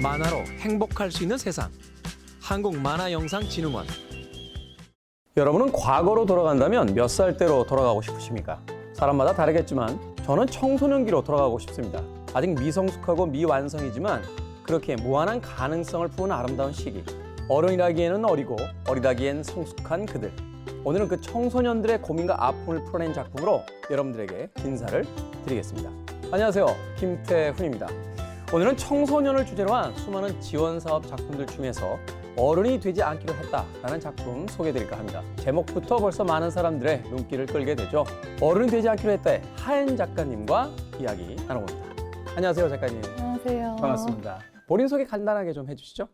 만화로 행복할 수 있는 세상. 한국만화영상진흥원. 여러분은 과거로 돌아간다면 몇 살 때로 돌아가고 싶으십니까? 사람마다 다르겠지만 저는 청소년기로 돌아가고 싶습니다. 아직 미성숙하고 미완성이지만 그렇게 무한한 가능성을 품은 아름다운 시기. 어른이라기에는 어리고 어리다기엔 성숙한 그들. 오늘은 그 청소년들의 고민과 아픔을 풀어낸 작품으로 여러분들에게 인사를 드리겠습니다. 안녕하세요. 김태훈입니다. 오늘은 청소년을 주제로 한 수많은 지원사업 작품들 중에서 어른이 되지 않기로 했다라는 작품 소개해드릴까 합니다. 제목부터 벌써 많은 사람들의 눈길을 끌게 되죠. 어른이 되지 않기로 했다의 하엔 작가님과 이야기 나눠봅니다. 안녕하세요, 작가님. 안녕하세요. 반갑습니다. 본인 소개 간단하게 좀 해주시죠.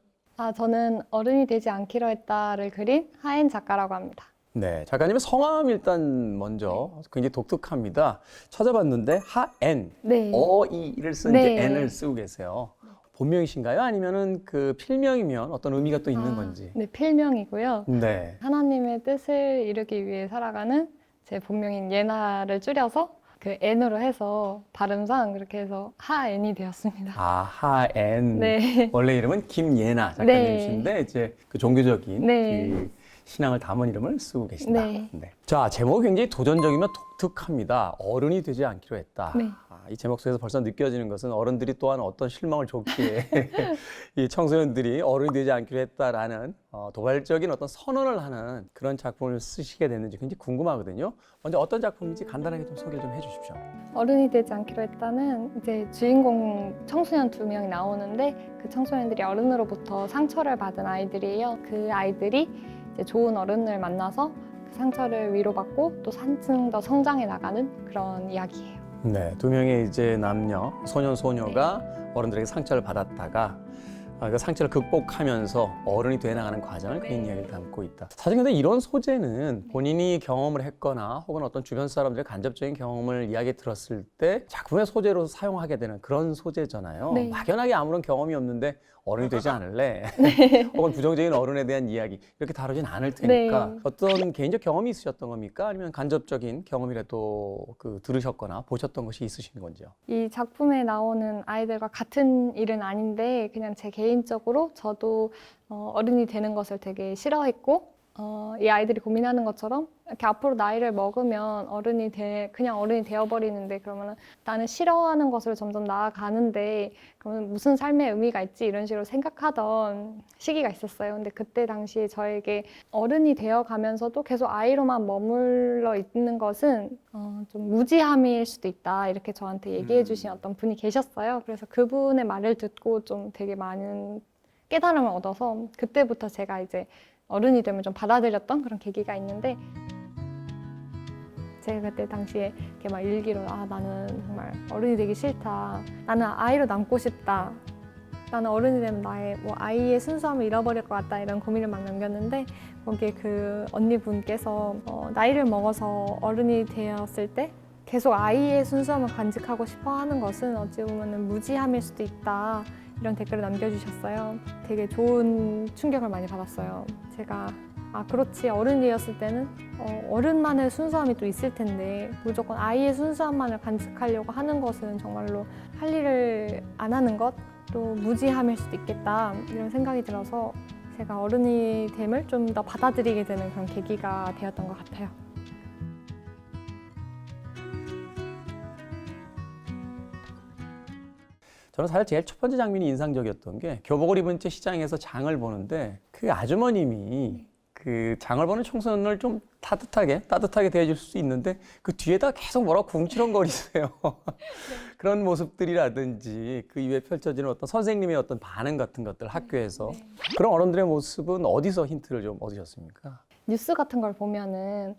저는 어른이 되지 않기로 했다를 그린 하엔 작가라고 합니다. 네, 작가님의 성함 일단 먼저 굉장히 독특합니다. 찾아봤는데 하엔, 네. 어이를 쓴 네. 이제 N을 쓰고 계세요. 본명이신가요? 아니면은 그 필명이면 어떤 의미가 또 있는 건지? 네, 필명이고요. 네. 하나님의 뜻을 이루기 위해 살아가는 제 본명인 예나를 줄여서 그 N으로 해서 발음상 그렇게 해서 하엔이 되었습니다. 아, 하엔. 네. 원래 이름은 김예나 작가님이신데 이제 그 종교적인 네. 그 신앙을 담은 이름을 쓰고 계신다. 네. 자, 제목이 굉장히 도전적이며 독특합니다. 어른이 되지 않기로 했다. 네. 이 제목 속에서 벌써 느껴지는 것은 어른들이 또한 어떤 실망을 줬기에 이 청소년들이 어른이 되지 않기로 했다라는 도발적인 어떤 선언을 하는 그런 작품을 쓰시게 됐는지 굉장히 궁금하거든요. 먼저 어떤 작품인지 간단하게 좀 소개를 좀 해주십시오. 어른이 되지 않기로 했다는 이제 주인공 청소년 2명이 나오는데 그 청소년들이 어른으로부터 상처를 받은 아이들이에요. 그 아이들이 이제 좋은 어른을 만나서 그 상처를 위로받고 또 한층 더 성장해 나가는 그런 이야기예요. 네, 두 명의 이제 남녀, 소년, 소녀가 어른들에게 상처를 받았다가 그 상처를 극복하면서 어른이 돼 나가는 과정을 그린 이야기를 담고 있다. 사실 근데 이런 소재는 본인이 경험을 했거나 혹은 어떤 주변 사람들의 간접적인 경험을 이야기 들었을 때 작품의 소재로 사용하게 되는 그런 소재잖아요. 네. 막연하게 아무런 경험이 없는데 어른이 되지 않을래? 혹은 부정적인 어른에 대한 이야기 이렇게 다루진 않을 테니까 네. 어떤 개인적 경험이 있으셨던 겁니까? 아니면 간접적인 경험이라도 들으셨거나 보셨던 것이 있으신 건지요? 이 작품에 나오는 아이들과 같은 일은 아닌데 그냥 제 개인적으로 저도 어른이 되는 것을 되게 싫어했고 이 아이들이 고민하는 것처럼 이렇게 앞으로 나이를 먹으면 그냥 어른이 되어버리는데 그러면 나는 싫어하는 것으로 점점 나아가는데 그러면 무슨 삶의 의미가 있지 이런 식으로 생각하던 시기가 있었어요. 근데 그때 당시에 저에게 어른이 되어가면서도 계속 아이로만 머물러 있는 것은 좀 무지함일 수도 있다 이렇게 저한테 얘기해 주신 어떤 분이 계셨어요. 그래서 그분의 말을 듣고 좀 되게 많은 깨달음을 얻어서 그때부터 제가 이제 어른이 되면 좀 받아들였던 그런 계기가 있는데 제가 그때 당시에 이렇게 막 일기로 나는 정말 어른이 되기 싫다. 나는 아이로 남고 싶다. 나는 어른이 되면 나의 아이의 순수함을 잃어버릴 것 같다. 이런 고민을 막 남겼는데 거기에 그 언니분께서 나이를 먹어서 어른이 되었을 때 계속 아이의 순수함을 간직하고 싶어 하는 것은 어찌 보면 무지함일 수도 있다. 이런 댓글을 남겨주셨어요. 되게 좋은 충격을 많이 받았어요. 제가 그렇지 어른이 되었을 때는 어른만의 순수함이 또 있을 텐데 무조건 아이의 순수함만을 간직하려고 하는 것은 정말로 할 일을 안 하는 것 또 무지함일 수도 있겠다 이런 생각이 들어서 제가 어른이 됨을 좀 더 받아들이게 되는 그런 계기가 되었던 것 같아요. 저는 사실 제일 첫 번째 장면이 인상적이었던 게 교복을 입은 채 시장에서 장을 보는데 그 아주머님이 그 장을 보는 청소년을 좀 따뜻하게 대해줄 수 있는데 그 뒤에다 계속 뭐라고 궁치렁거리세요. 그런 모습들이라든지 그 이후에 펼쳐지는 어떤 선생님의 어떤 반응 같은 것들 학교에서 그런 어른들의 모습은 어디서 힌트를 좀 얻으셨습니까? 뉴스 같은 걸 보면은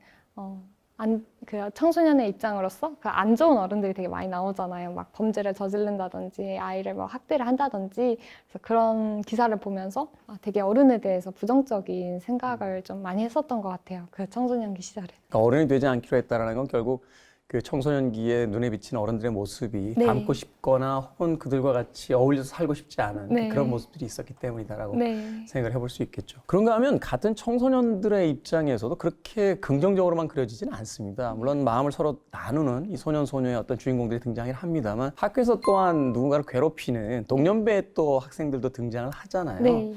그 청소년의 입장으로서 그 안 좋은 어른들이 되게 많이 나오잖아요. 막 범죄를 저지른다든지 아이를 막 학대를 한다든지 그래서 그런 기사를 보면서 되게 어른에 대해서 부정적인 생각을 좀 많이 했었던 것 같아요. 그 청소년기 시절에. 그러니까 어른이 되지 않기로 했다라는 건 결국 그 청소년기에 눈에 비치는 어른들의 모습이 네. 닮고 싶거나 혹은 그들과 같이 어울려서 살고 싶지 않은 네. 그런 모습들이 있었기 때문이다라고 네. 생각을 해볼 수 있겠죠. 그런가 하면 같은 청소년들의 입장에서도 그렇게 긍정적으로만 그려지지는 않습니다. 물론 마음을 서로 나누는 이 소년 소녀의 어떤 주인공들이 등장을 합니다만 학교에서 또한 누군가를 괴롭히는 동년배의 또 학생들도 등장을 하잖아요. 네.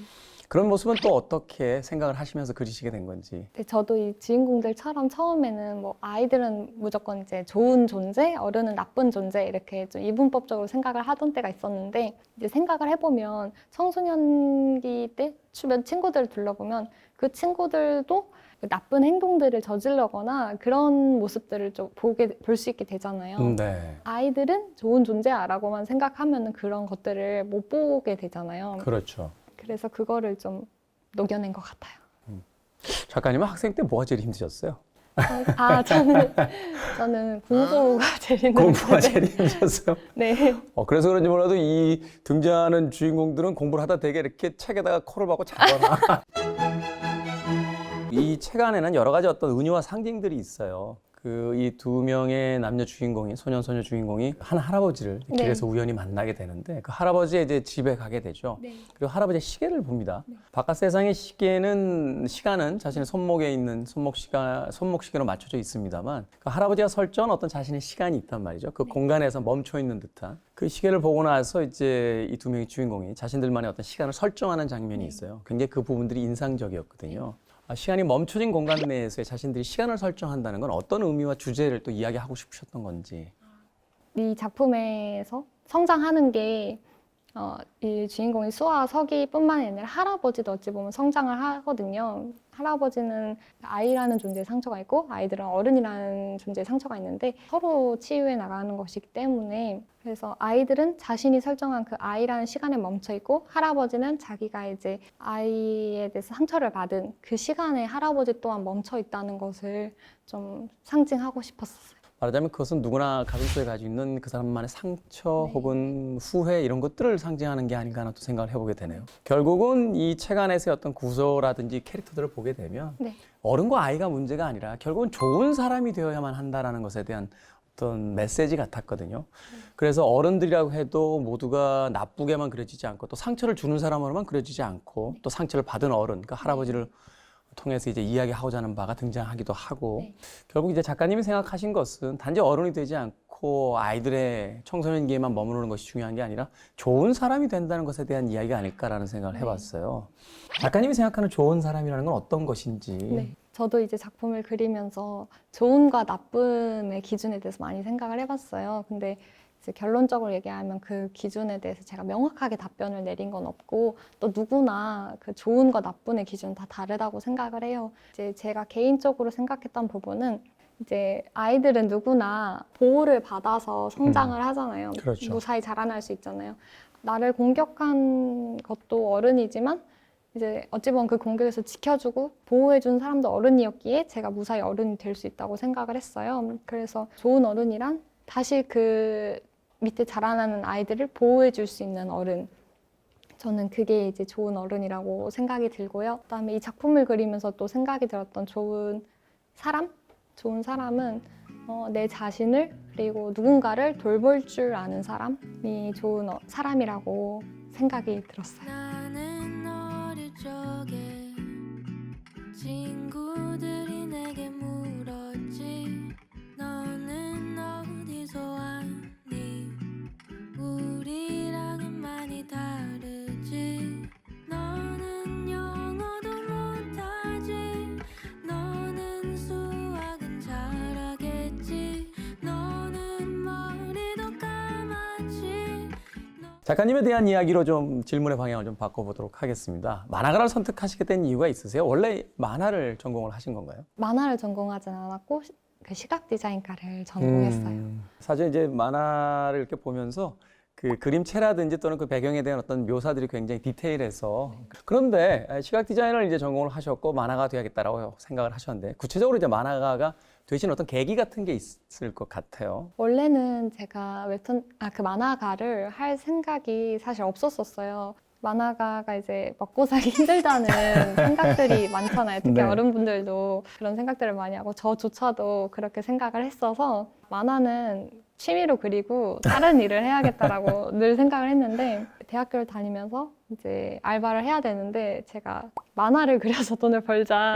그런 모습은 또 어떻게 생각을 하시면서 그리시게 된 건지. 네, 저도 이 주인공들처럼 처음에는 뭐 아이들은 무조건 이제 좋은 존재, 어른은 나쁜 존재 이렇게 좀 이분법적으로 생각을 하던 때가 있었는데 이제 생각을 해보면 청소년기 때 주변 친구들을 둘러보면 그 친구들도 나쁜 행동들을 저지르거나 그런 모습들을 좀 볼 수 있게 되잖아요. 네. 아이들은 좋은 존재야라고만 생각하면 그런 것들을 못 보게 되잖아요. 그렇죠. 그래서 그거를 좀 녹여낸 것 같아요. 작가님은 학생 때 뭐가 제일 힘드셨어요? 저는 공부가 제일 힘들어요. 공부가 제일 힘드셨어요? 네. 그래서 그런지 몰라도 이 등장하는 주인공들은 공부를 하다 되게 이렇게 책에다가 코를 박고 자거나 이 책 안에는 여러 가지 어떤 의미와 상징들이 있어요. 그 이 두 명의 남녀 주인공이 소년 소녀 주인공이 한 할아버지를 네. 길에서 우연히 만나게 되는데 그 할아버지의 이제 집에 가게 되죠. 네. 그리고 할아버지의 시계를 봅니다. 네. 바깥 세상의 시간은 자신의 손목에 있는 손목시계로 맞춰져 있습니다만 그 할아버지가 설정한 어떤 자신의 시간이 있단 말이죠. 그 공간에서 멈춰 있는 듯한 그 시계를 보고 나서 이제 이 두 명의 주인공이 자신들만의 어떤 시간을 설정하는 장면이 있어요. 굉장히 그 부분들이 인상적이었거든요. 시간이 멈춰진 공간 내에서 자신들이 시간을 설정한다는 건 어떤 의미와 주제를 또 이야기하고 싶으셨던 건지. 이 작품에서 성장하는 게 이 주인공이 수아 서기뿐만 아니라 할아버지도 어찌 보면 성장을 하거든요. 할아버지는 아이라는 존재의 상처가 있고 아이들은 어른이라는 존재의 상처가 있는데 서로 치유해 나가는 것이기 때문에 그래서 아이들은 자신이 설정한 그 아이라는 시간에 멈춰 있고 할아버지는 자기가 이제 아이에 대해서 상처를 받은 그 시간에 할아버지 또한 멈춰 있다는 것을 좀 상징하고 싶었어요. 말하자면 그것은 누구나 가슴속에 가지고 있는 그 사람만의 상처 네. 혹은 후회 이런 것들을 상징하는 게 아닌가 하는 또 생각을 해보게 되네요. 결국은 이 책 안에서의 어떤 구조라든지 캐릭터들을 보게 되면 네. 어른과 아이가 문제가 아니라 결국은 좋은 사람이 되어야만 한다라는 것에 대한 어떤 메시지 같았거든요. 그래서 어른들이라고 해도 모두가 나쁘게만 그려지지 않고 또 상처를 주는 사람으로만 그려지지 않고 또 상처를 받은 어른, 그러니까 할아버지를 통해서 이제 이야기하고자 하는 바가 등장하기도 하고 네. 결국 이제 작가님이 생각하신 것은 단지 어른이 되지 않고 아이들의 청소년기에만 머무르는 것이 중요한 게 아니라 좋은 사람이 된다는 것에 대한 이야기가 아닐까라는 생각을 해봤어요. 작가님이 생각하는 좋은 사람이라는 건 어떤 것인지. 네. 저도 이제 작품을 그리면서 좋은과 나쁨의 기준에 대해서 많이 생각을 해봤어요. 근데 이제 결론적으로 얘기하면 그 기준에 대해서 제가 명확하게 답변을 내린 건 없고 또 누구나 그 좋은과 나쁨의 기준은 다 다르다고 생각을 해요. 이제 제가 개인적으로 생각했던 부분은 이제 아이들은 누구나 보호를 받아서 성장을 하잖아요. 그렇죠. 무사히 자라날 수 있잖아요. 나를 공격한 것도 어른이지만 이제 어찌 보면 그 공격에서 지켜주고 보호해준 사람도 어른이었기에 제가 무사히 어른이 될 수 있다고 생각을 했어요. 그래서 좋은 어른이란 다시 그 밑에 자라나는 아이들을 보호해줄 수 있는 어른. 저는 그게 이제 좋은 어른이라고 생각이 들고요. 그다음에 이 작품을 그리면서 또 생각이 들었던 좋은 사람? 좋은 사람은 내 자신을 그리고 누군가를 돌볼 줄 아는 사람이 좋은 사람이라고 생각이 들었어요. 나는 어릴 적에 친구들이 내게 물었지 너는 어디서 왔니 우리랑은 많이 다르지 너는 영어도 못하지 너는 수학은 잘하겠지 너는 머리도 까맣지 작가님에 대한 이야기로 좀 질문의 방향을 좀 바꿔보도록 하겠습니다. 만화가를 선택하시게 된 이유가 있으세요? 원래 만화를 전공을 하신 건가요? 만화를 전공하진 않았고 그 시각 디자인과를 전공했어요. 사실 이제 만화를 이렇게 보면서 그 그림체라든지 또는 그 배경에 대한 어떤 묘사들이 굉장히 디테일해서 그런데 시각 디자인을 이제 전공을 하셨고 만화가 되야겠다라고 생각을 하셨는데 구체적으로 이제 만화가가 되신 어떤 계기 같은 게 있을 것 같아요. 원래는 제가 그 만화가를 할 생각이 사실 없었었어요. 만화가가 이제 먹고 살기 힘들다는 생각들이 많잖아요. 특히 네. 어른분들도 그런 생각들을 많이 하고 저조차도 그렇게 생각을 했어서 만화는 취미로 그리고 다른 일을 해야겠다라고 늘 생각을 했는데 대학교를 다니면서 이제 알바를 해야 되는데 제가 만화를 그려서 돈을 벌자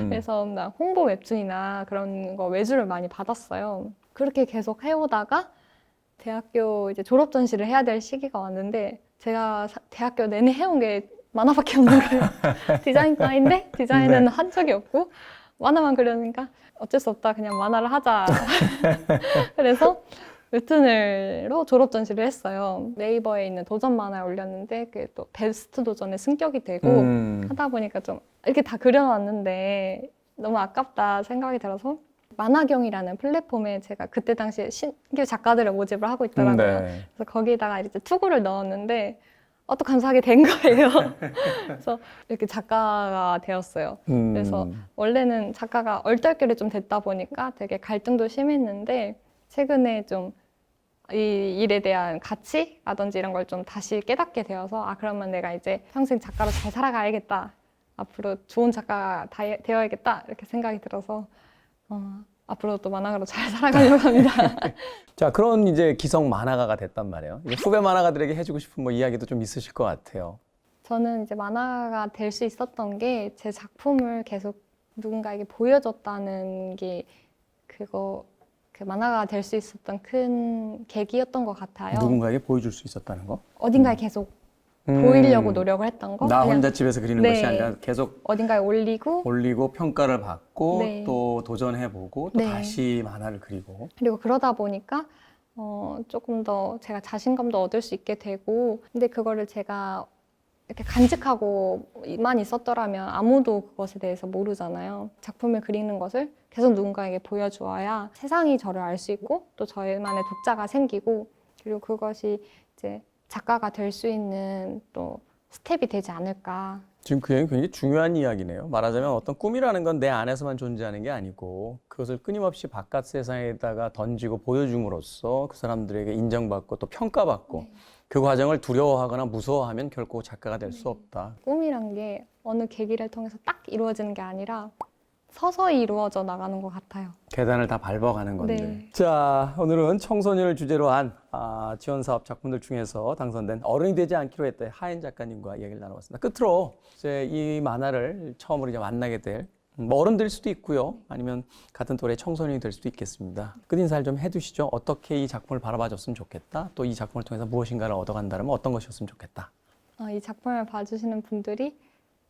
그래서 나 홍보 웹툰이나 그런 거 외주를 많이 받았어요. 그렇게 계속 해오다가 대학교 이제 졸업 전시를 해야 될 시기가 왔는데 제가 대학교 내내 해온 게 만화밖에 없는 거예요. 디자인과인데 디자인은 네. 한 적이 없고 만화만 그려니까 어쩔 수 없다 그냥 만화를 하자. 그래서 웹툰으로 졸업 전시를 했어요. 네이버에 있는 도전 만화에 올렸는데 그게 또 베스트 도전에 승격이 되고 하다 보니까 좀 이렇게 다 그려놨는데 너무 아깝다 생각이 들어서 만화경이라는 플랫폼에 제가 그때 당시에 신규 작가들을 모집을 하고 있더라고요. 네. 그래서 거기다가 이제 투구를 넣었는데 또 감사하게 된 거예요. 그래서 이렇게 작가가 되었어요. 그래서 원래는 작가가 얼떨결에 좀 됐다 보니까 되게 갈등도 심했는데 최근에 좀 이 일에 대한 가치라든지 이런 걸 좀 다시 깨닫게 되어서 그러면 내가 이제 평생 작가로 잘 살아가야겠다. 앞으로 좋은 작가가 되어야겠다. 이렇게 생각이 들어서 앞으로 또 만화가로 잘 살아가려고 합니다. 자, 그런 이제 기성 만화가가 됐단 말이에요. 이제 후배 만화가들에게 해주고 싶은 뭐 이야기도 좀 있으실 것 같아요. 저는 이제 만화가 될 수 있었던 게 제 작품을 계속 누군가에게 보여줬다는 게 그 만화가 될 수 있었던 큰 계기였던 것 같아요. 누군가에게 보여줄 수 있었다는 거? 어딘가에 계속 보이려고 노력을 했던 거. 나 그냥 혼자 집에서 그리는 네. 것이 아니라 계속 어딘가에 올리고 올리고 평가를 받고 네. 또 도전해보고 또 네. 다시 만화를 그리고. 그리고 그러다 보니까 조금 더 제가 자신감도 얻을 수 있게 되고 근데 그거를 제가 이렇게 간직하고만 있었더라면 아무도 그것에 대해서 모르잖아요. 작품을 그리는 것을 계속 누군가에게 보여주어야 세상이 저를 알 수 있고 또 저희만의 독자가 생기고 그리고 그것이 이제 작가가 될 수 있는 또 스텝이 되지 않을까. 지금 그 얘기는 굉장히 중요한 이야기네요. 말하자면 어떤 꿈이라는 건 내 안에서만 존재하는 게 아니고 그것을 끊임없이 바깥 세상에다가 던지고 보여줌으로써 그 사람들에게 인정받고 또 평가받고 그 과정을 두려워하거나 무서워하면 결코 작가가 될 수 없다. 꿈이란 게 어느 계기를 통해서 딱 이루어지는 게 아니라 서서히 이루어져 나가는 것 같아요. 계단을 다 밟아가는 건데. 네. 자, 오늘은 청소년을 주제로 한 지원사업 작품들 중에서 당선된 어른이 되지 않기로 했다 하인 작가님과 얘기를 나눠봤습니다. 끝으로 이제 이 만화를 처음으로 이제 만나게 될 어른들일 수도 있고요. 아니면 같은 또래 청소년이 될 수도 있겠습니다. 끝인사를 좀 해두시죠. 어떻게 이 작품을 바라봐줬으면 좋겠다. 또 이 작품을 통해서 무엇인가를 얻어간다면 어떤 것이었으면 좋겠다. 이 작품을 봐주시는 분들이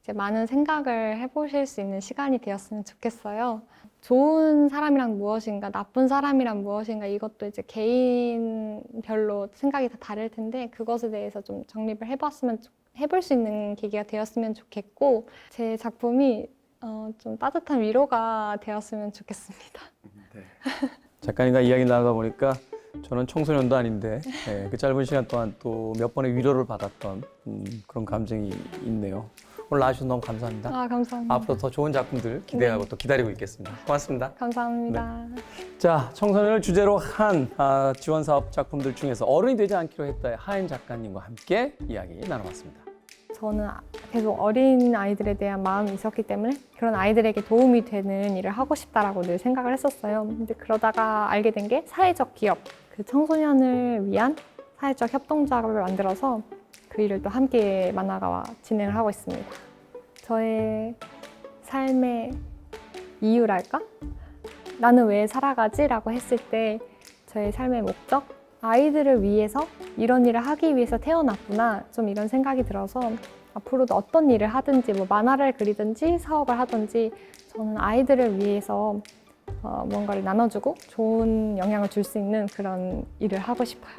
이제 많은 생각을 해보실 수 있는 시간이 되었으면 좋겠어요. 좋은 사람이란 무엇인가, 나쁜 사람이란 무엇인가 이것도 이제 개인별로 생각이 다 다를 텐데 그것에 대해서 좀 정립을 해볼 수 있는 계기가 되었으면 좋겠고 제 작품이 좀 따뜻한 위로가 되었으면 좋겠습니다. 작가님과 이야기 나누다 보니까 저는 청소년도 아닌데 그 짧은 시간 동안 또 몇 번의 위로를 받았던 그런 감정이 있네요. 오늘 나와주셔서 너무 감사합니다. 감사합니다. 앞으로 더 좋은 작품들 기대하고 또 기다리고 있겠습니다. 고맙습니다. 감사합니다. 자, 청소년을 주제로 한 지원사업 작품들 중에서 어른이 되지 않기로 했다의 하인 작가님과 함께 이야기 나눠봤습니다. 저는 계속 어린 아이들에 대한 마음이 있었기 때문에 그런 아이들에게 도움이 되는 일을 하고 싶다라고 늘 생각을 했었어요. 근데 그러다가 알게 된 게 사회적 기업, 그 청소년을 위한 사회적 협동조합을 만들어서 그 일을 또 함께 만화가와 진행을 하고 있습니다. 저의 삶의 이유랄까? 나는 왜 살아가지? 라고 했을 때 저의 삶의 목적? 아이들을 위해서 이런 일을 하기 위해서 태어났구나 좀 이런 생각이 들어서 앞으로도 어떤 일을 하든지 뭐 만화를 그리든지 사업을 하든지 저는 아이들을 위해서 뭔가를 나눠주고 좋은 영향을 줄 수 있는 그런 일을 하고 싶어요.